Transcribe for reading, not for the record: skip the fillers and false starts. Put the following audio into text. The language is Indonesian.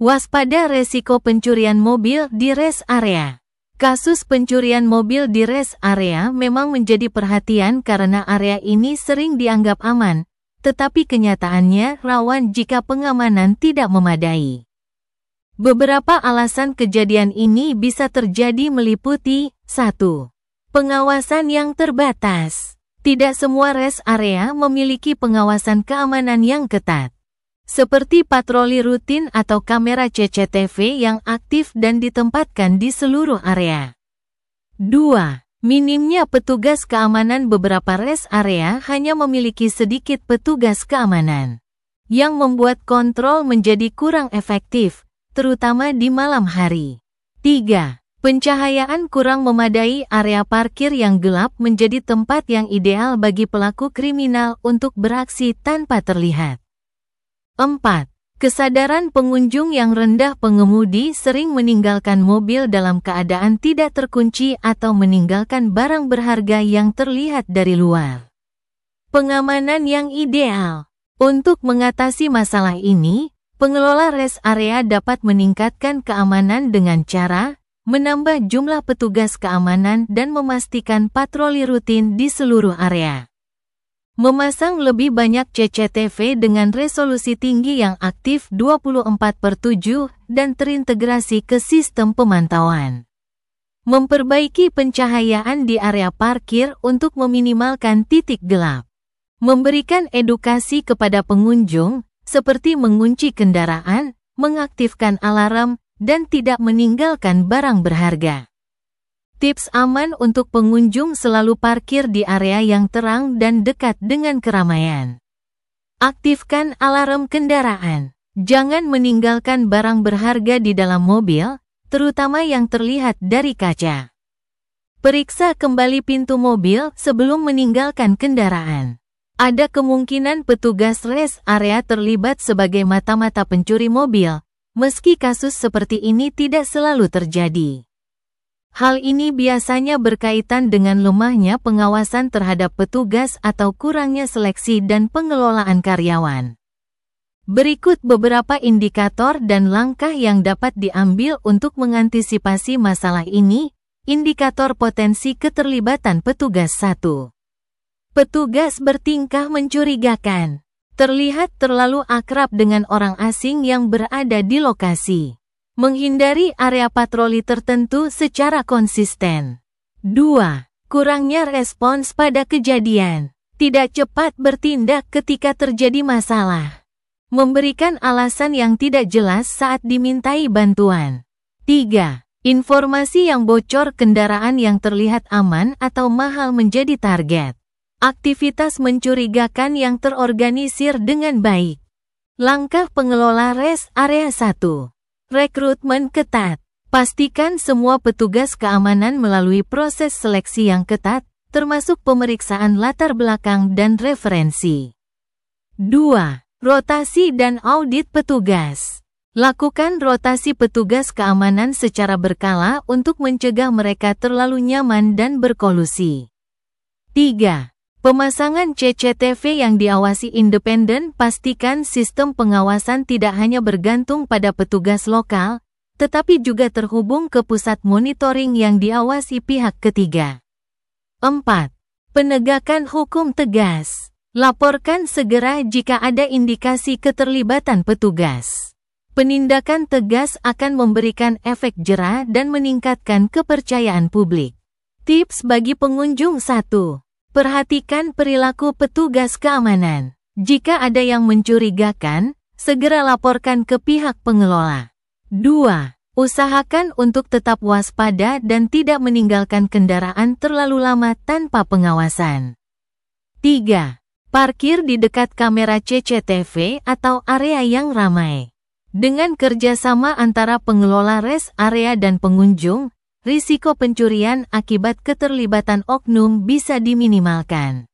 Waspada resiko pencurian mobil di rest area. Kasus pencurian mobil di rest area memang menjadi perhatian karena area ini sering dianggap aman, tetapi kenyataannya rawan jika pengamanan tidak memadai. Beberapa alasan kejadian ini bisa terjadi meliputi 1. Pengawasan yang terbatas. Tidak semua rest area memiliki pengawasan keamanan yang ketat, seperti patroli rutin atau kamera CCTV yang aktif dan ditempatkan di seluruh area. 2. Minimnya petugas keamanan. Beberapa rest area hanya memiliki sedikit petugas keamanan, yang membuat kontrol menjadi kurang efektif, terutama di malam hari. 3. Pencahayaan kurang memadai. Area parkir yang gelap menjadi tempat yang ideal bagi pelaku kriminal untuk beraksi tanpa terlihat. 4. Kesadaran pengunjung yang rendah. Pengemudi sering meninggalkan mobil dalam keadaan tidak terkunci atau meninggalkan barang berharga yang terlihat dari luar. Pengamanan yang ideal. Untuk mengatasi masalah ini, pengelola rest area dapat meningkatkan keamanan dengan cara menambah jumlah petugas keamanan dan memastikan patroli rutin di seluruh area. Memasang lebih banyak CCTV dengan resolusi tinggi yang aktif 24/7 dan terintegrasi ke sistem pemantauan. Memperbaiki pencahayaan di area parkir untuk meminimalkan titik gelap. Memberikan edukasi kepada pengunjung, seperti mengunci kendaraan, mengaktifkan alarm, dan tidak meninggalkan barang berharga. Tips aman untuk pengunjung: selalu parkir di area yang terang dan dekat dengan keramaian. Aktifkan alarm kendaraan. Jangan meninggalkan barang berharga di dalam mobil, terutama yang terlihat dari kaca. Periksa kembali pintu mobil sebelum meninggalkan kendaraan. Ada kemungkinan petugas rest area terlibat sebagai mata-mata pencuri mobil, meski kasus seperti ini tidak selalu terjadi. Hal ini biasanya berkaitan dengan lemahnya pengawasan terhadap petugas atau kurangnya seleksi dan pengelolaan karyawan. Berikut beberapa indikator dan langkah yang dapat diambil untuk mengantisipasi masalah ini. Indikator potensi keterlibatan petugas. 1. Petugas bertingkah mencurigakan. Terlihat terlalu akrab dengan orang asing yang berada di lokasi. Menghindari area patroli tertentu secara konsisten. 2. Kurangnya respons pada kejadian. Tidak cepat bertindak ketika terjadi masalah. Memberikan alasan yang tidak jelas saat dimintai bantuan. 3. Informasi yang bocor. Kendaraan yang terlihat aman atau mahal menjadi target. Aktivitas mencurigakan yang terorganisir dengan baik. Langkah pengelola rest area. 1. Rekrutmen ketat. Pastikan semua petugas keamanan melalui proses seleksi yang ketat, termasuk pemeriksaan latar belakang dan referensi. 2. Rotasi dan audit petugas. Lakukan rotasi petugas keamanan secara berkala untuk mencegah mereka terlalu nyaman dan berkolusi. 3. Pemasangan CCTV yang diawasi independen. Pastikan sistem pengawasan tidak hanya bergantung pada petugas lokal, tetapi juga terhubung ke pusat monitoring yang diawasi pihak ketiga. 4. Penegakan hukum tegas. Laporkan segera jika ada indikasi keterlibatan petugas. Penindakan tegas akan memberikan efek jera dan meningkatkan kepercayaan publik. Tips bagi pengunjung. 1. Perhatikan perilaku petugas keamanan. Jika ada yang mencurigakan, segera laporkan ke pihak pengelola. 2. Usahakan untuk tetap waspada dan tidak meninggalkan kendaraan terlalu lama tanpa pengawasan. 3. Parkir di dekat kamera CCTV atau area yang ramai. Dengan kerjasama antara pengelola rest area dan pengunjung, risiko pencurian akibat keterlibatan oknum bisa diminimalkan.